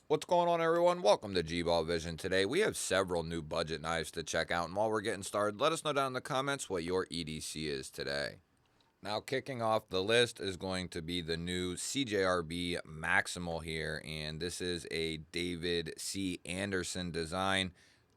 What's going on, everyone? Welcome to G-Ball Vision. Today we have several new budget knives to check out, and while we're getting started, let us know down in the comments what your EDC is today. Now, kicking off the list is going to be the new CJRB Maximal here, and this is a David C. Anderson design,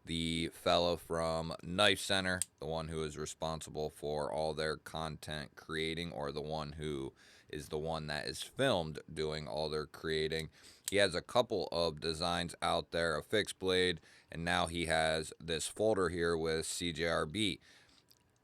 the fellow from Knife Center, the one who is responsible for all their content creating, or the one who is the one that is filmed doing all their creating. He has a couple of designs out there, a fixed blade, and now he has this folder here with CJRB,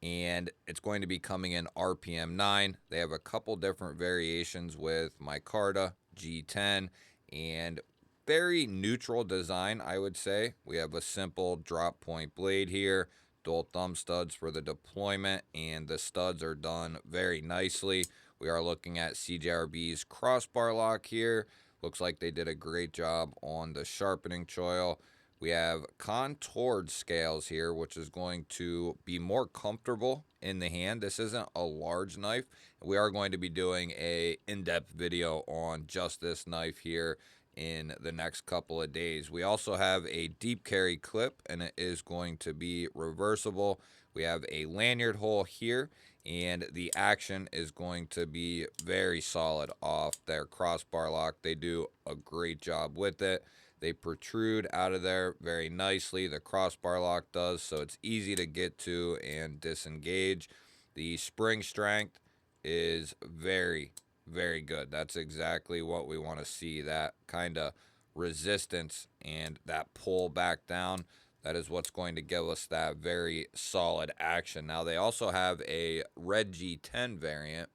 and it's going to be coming in RPM 9. They have a couple different variations with micarta, G10, and very neutral design, I would say. We have a simple drop point blade here, dual thumb studs for the deployment, and the studs are done very nicely. We are looking at CJRB's crossbar lock here. Looks like they did a great job on the sharpening choil. We have contoured scales here, which is going to be more comfortable in the hand. This isn't a large knife. We are going to be doing a in-depth video on just this knife here in the next couple of days. We also have a deep carry clip, and it is going to be reversible. We have a lanyard hole here, and the action is going to be very solid off their crossbar lock. They do a great job with it. They protrude out of there very nicely. The crossbar lock does, so it's easy to get to and disengage. The spring strength is very, very good. That's exactly what we want to see, that kind of resistance and that pull back down. That is what's going to give us that very solid action. Now, they also have a red G10 variant,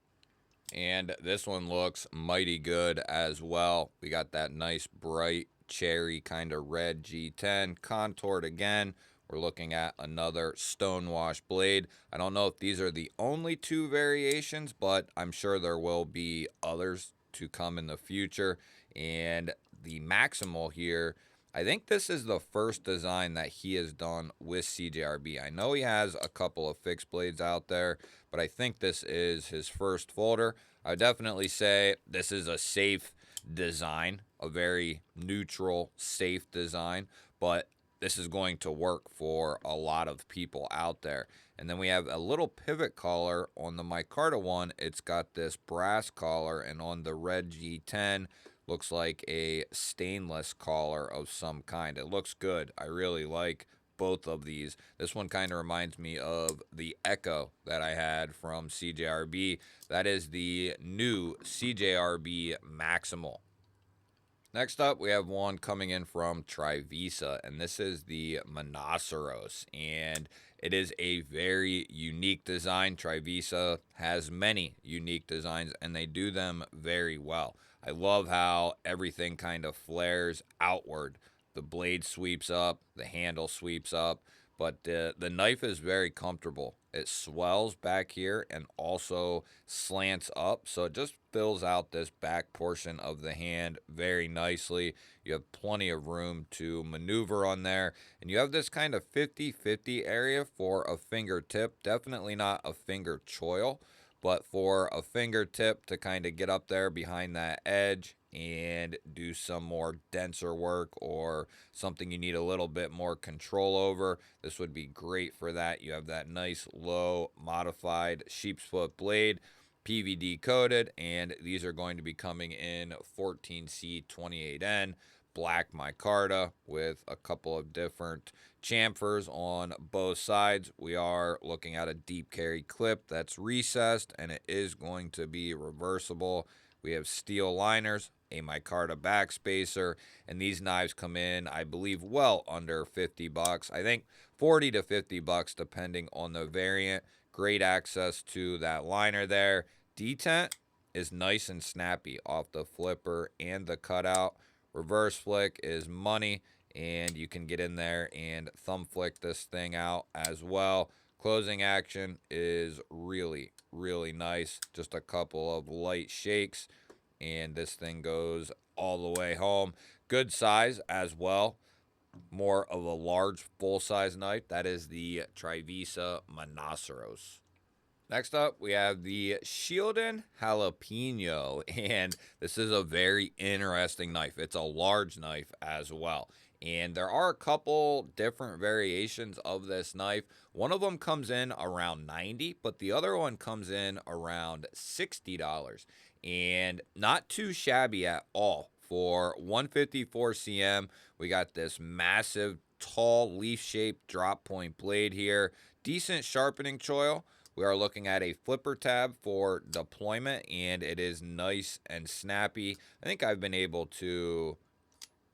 and this one looks mighty good as well. We got that nice bright cherry kind of red G10 contoured again. We're looking at another stonewash blade. I don't know if these are the only two variations, but I'm sure there will be others to come in the future. And the Maximal here, I think this is the first design that he has done with CJRB. I know he has a couple of fixed blades out there, but I think this is his first folder. I would definitely say this is a safe design, a very neutral, safe design, but this is going to work for a lot of people out there. And then we have a little pivot collar on the micarta one. It's got this brass collar, and on the red G10, looks like a stainless collar of some kind. It looks good. I really like both of these. This one kind of reminds me of the Echo that I had from CJRB. That is the new CJRB Maximal. Next up, we have one coming in from Trivisa, and this is the Monoceros, and it is a very unique design. Trivisa has many unique designs, and they do them very well. I love how everything kind of flares outward. The blade sweeps up, the handle sweeps up, but the knife is very comfortable. It swells back here and also slants up, so it just fills out this back portion of the hand very nicely. You have plenty of room to maneuver on there, and you have this kind of 50-50 area for a fingertip. Definitely not a finger choil, but for a fingertip to kind of get up there behind that edge and do some more denser work or something you need a little bit more control over. This would be great for that. You have that nice low modified sheep's foot blade, PVD coated, and these are going to be coming in 14C28N black micarta with a couple of different chamfers on both sides. We are looking at a deep carry clip that's recessed, and it is going to be reversible. We have steel liners, a micarta backspacer, and these knives come in, I believe, well under 50 bucks. I think 40 to 50 bucks depending on the variant. Great access to that liner there. Detent is nice and snappy off the flipper and the cutout. Reverse flick is money, and you can get in there and thumb flick this thing out as well. Closing action is really, really nice. Just a couple of light shakes, and this thing goes all the way home. Good size as well. More of a large, full-size knife. That is the Trivisa Monoceros. Next up, we have the Shieldin Jalapeno, and this is a very interesting knife. It's a large knife as well, and there are a couple different variations of this knife. One of them comes in around $90, but the other one comes in around $60, and not too shabby at all. For 154 cm, we got this massive, tall, leaf-shaped drop point blade here. Decent sharpening choil. We are looking at a flipper tab for deployment, and it is nice and snappy. I think I've been able to,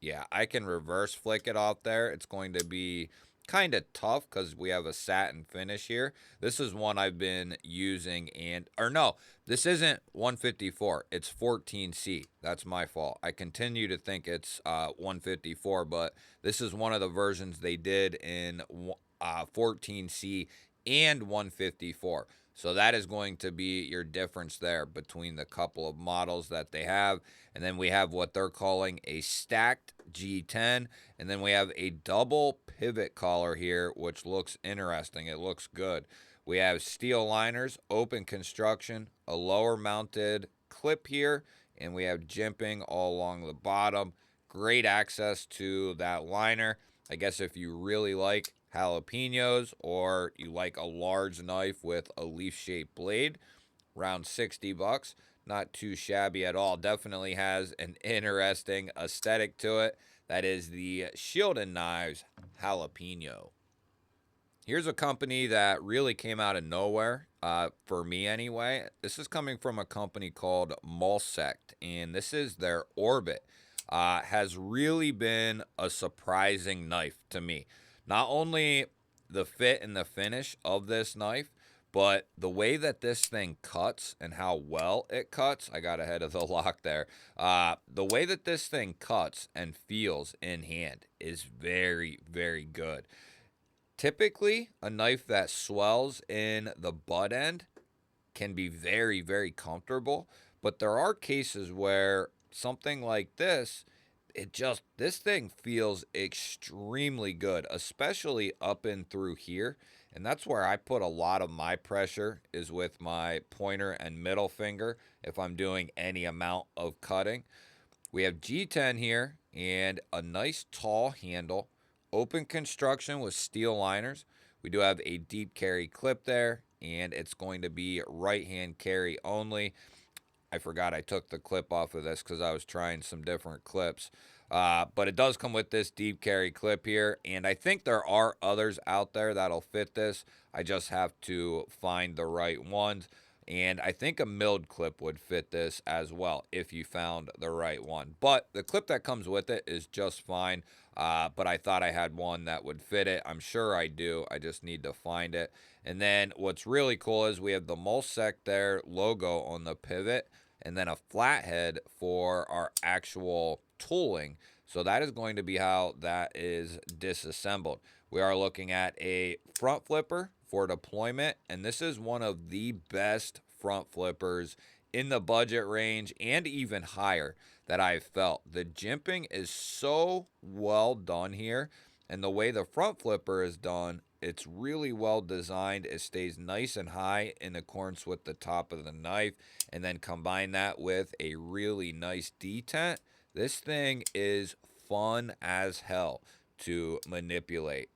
yeah, I can reverse flick it off there. It's going to be kind of tough because we have a satin finish here. This is one I've been using, or no, this isn't 154. It's 14C. That's my fault. I continue to think it's 154, but this is one of the versions they did in 14C and 154. So that is going to be your difference there between the couple of models that they have. And then we have what they're calling a stacked G10. And then we have a double pivot collar here, which looks interesting. It looks good. We have steel liners, open construction, a lower mounted clip here, and we have jimping all along the bottom. Great access to that liner. I guess if you really like jalapenos or you like a large knife with a leaf-shaped blade, around 60 bucks. Not too shabby at all. Definitely has an interesting aesthetic to it. That is the Shieldin Knives Jalapeno. Here's a company that really came out of nowhere, for me anyway. This is coming from a company called Molsect, and this is their Orbit. Has really been a surprising knife to me. Not only the fit and the finish of this knife, but the way that this thing cuts and how well it cuts, I got ahead of the lock there. The way that this thing cuts and feels in hand is very, very good. Typically, a knife that swells in the butt end can be very, very comfortable, but there are cases where something like this, this thing feels extremely good, especially up and through here. And that's where I put a lot of my pressure, is with my pointer and middle finger if I'm doing any amount of cutting. We have G10 here and a nice tall handle, open construction with steel liners. We do have a deep carry clip there, and it's going to be right hand carry only. I forgot I took the clip off of this because I was trying some different clips. But it does come with this deep carry clip here, and I think there are others out there that'll fit this. I just have to find the right ones. And I think a milled clip would fit this as well if you found the right one. But the clip that comes with it is just fine. But I thought I had one that would fit it. I'm sure I do. I just need to find it. And then what's really cool is we have the Molsect there logo on the pivot, and then a flathead for our actual tooling. So that is going to be how that is disassembled. We are looking at a front flipper for deployment, and this is one of the best front flippers in the budget range and even higher that I've felt. The jimping is so well done here, and the way the front flipper is done, it's really well designed. It stays nice and high in accordance with the top of the knife, and then combine that with a really nice detent. This thing is fun as hell to manipulate.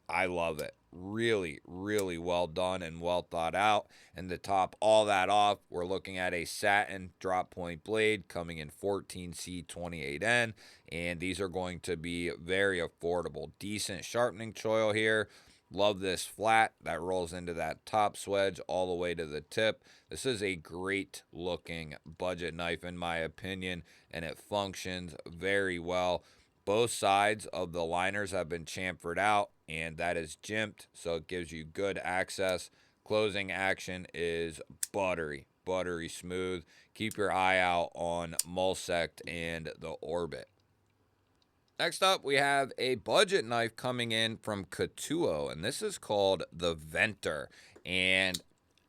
I love it. Really, really well done and well thought out. And to top all that off, we're looking at a satin drop point blade coming in 14C28N. And these are going to be very affordable. Decent sharpening choil here. Love this flat that rolls into that top swedge all the way to the tip. This is a great looking budget knife in my opinion, and it functions very well. Both sides of the liners have been chamfered out, and that is jimped, so it gives you good access. Closing action is buttery smooth. Keep your eye out on Molsect and the Orbit. Next up, we have a budget knife coming in from Ketuo, and this is called the Venter. And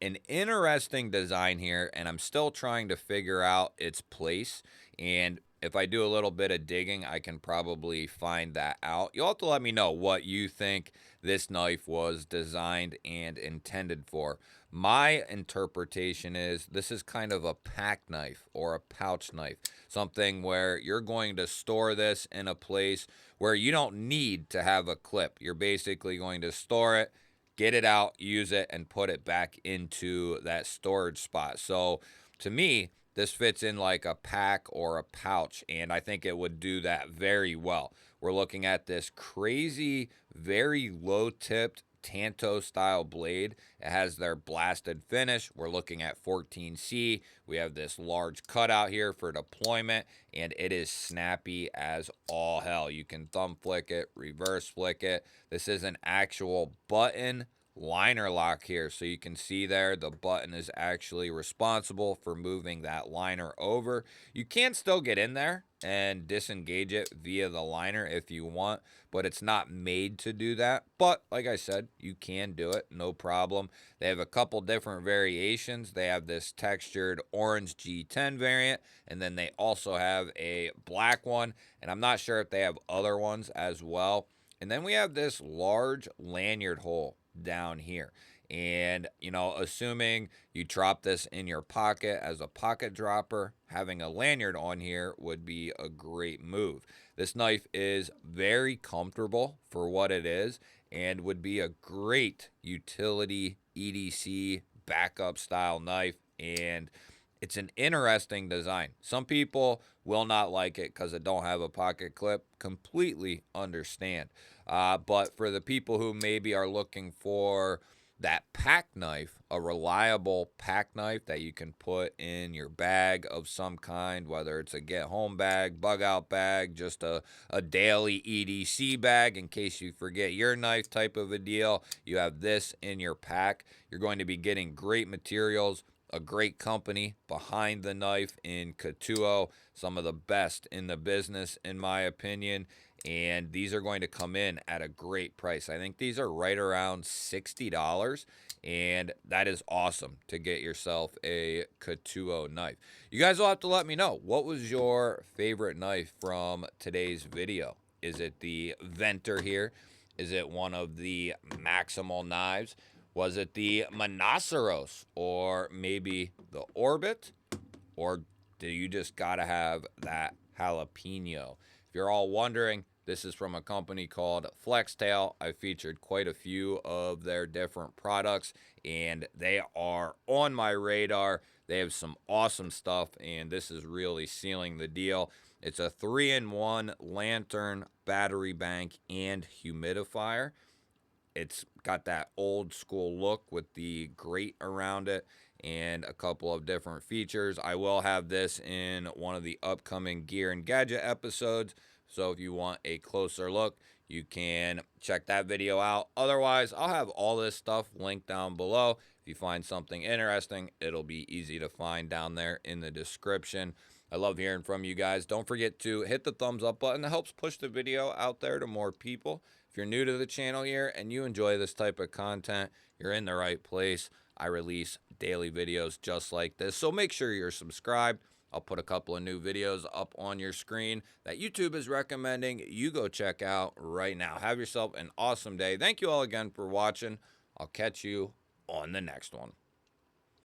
an interesting design here, and I'm still trying to figure out its place. And if I do a little bit of digging, I can probably find that out. You'll have to let me know what you think this knife was designed and intended for. My interpretation is this is kind of a pack knife or a pouch knife, something where you're going to store this in a place where you don't need to have a clip. You're basically going to store it, get it out, use it, and put it back into that storage spot. So to me, this fits in like a pack or a pouch, and I think it would do that very well. We're looking at this crazy, very low tipped Tanto style blade. It has their blasted finish. We're looking at 14C. We have this large cutout here for deployment, and it is snappy as all hell. You can thumb flick it, reverse flick it. This is an actual button liner lock here, so you can see there the button is actually responsible for moving that liner over. You can still get in there and disengage it via the liner if you want, but it's not made to do that. But like I said, you can do it, no problem. They have a couple different variations. They have this textured orange G10 variant, and then they also have a black one, and I'm not sure if they have other ones as well. And then we have this large lanyard hole down here. And, assuming you drop this in your pocket as a pocket dropper, having a lanyard on here would be a great move. This knife is very comfortable for what it is and would be a great utility EDC backup style knife. And it's an interesting design. Some people will not like it because it don't have a pocket clip. Completely understand. But for the people who maybe are looking for that pack knife, a reliable pack knife that you can put in your bag of some kind, whether it's a get home bag, bug out bag, just a daily EDC bag in case you forget your knife type of a deal, you have this in your pack. You're going to be getting great materials, a great company behind the knife in Ketuo, some of the best in the business in my opinion, and these are going to come in at a great price. I think these are right around $60, and that is awesome to get yourself a Ketuo knife. You guys will have to let me know, what was your favorite knife from today's video? Is it the Venter here? Is it one of the Maximal knives? Was it the Monoceros or maybe the Orbit? Or do you just gotta have that jalapeno? If you're all wondering, this is from a company called Flextail. I featured quite a few of their different products, and they are on my radar. They have some awesome stuff, and this is really sealing the deal. It's a 3-in-1 lantern, battery bank, and humidifier. It's got that old school look with the grate around it and a couple of different features. I will have this in one of the upcoming Gear and Gadget episodes, so if you want a closer look, you can check that video out. Otherwise, I'll have all this stuff linked down below. If you find something interesting, it'll be easy to find down there in the description. I love hearing from you guys. Don't forget to hit the thumbs up button. That helps push the video out there to more people. If you're new to the channel here and you enjoy this type of content, you're in the right place. I release daily videos just like this, so make sure you're subscribed. I'll put a couple of new videos up on your screen that YouTube is recommending you go check out right now. Have yourself an awesome day. Thank you all again for watching. I'll catch you on the next one.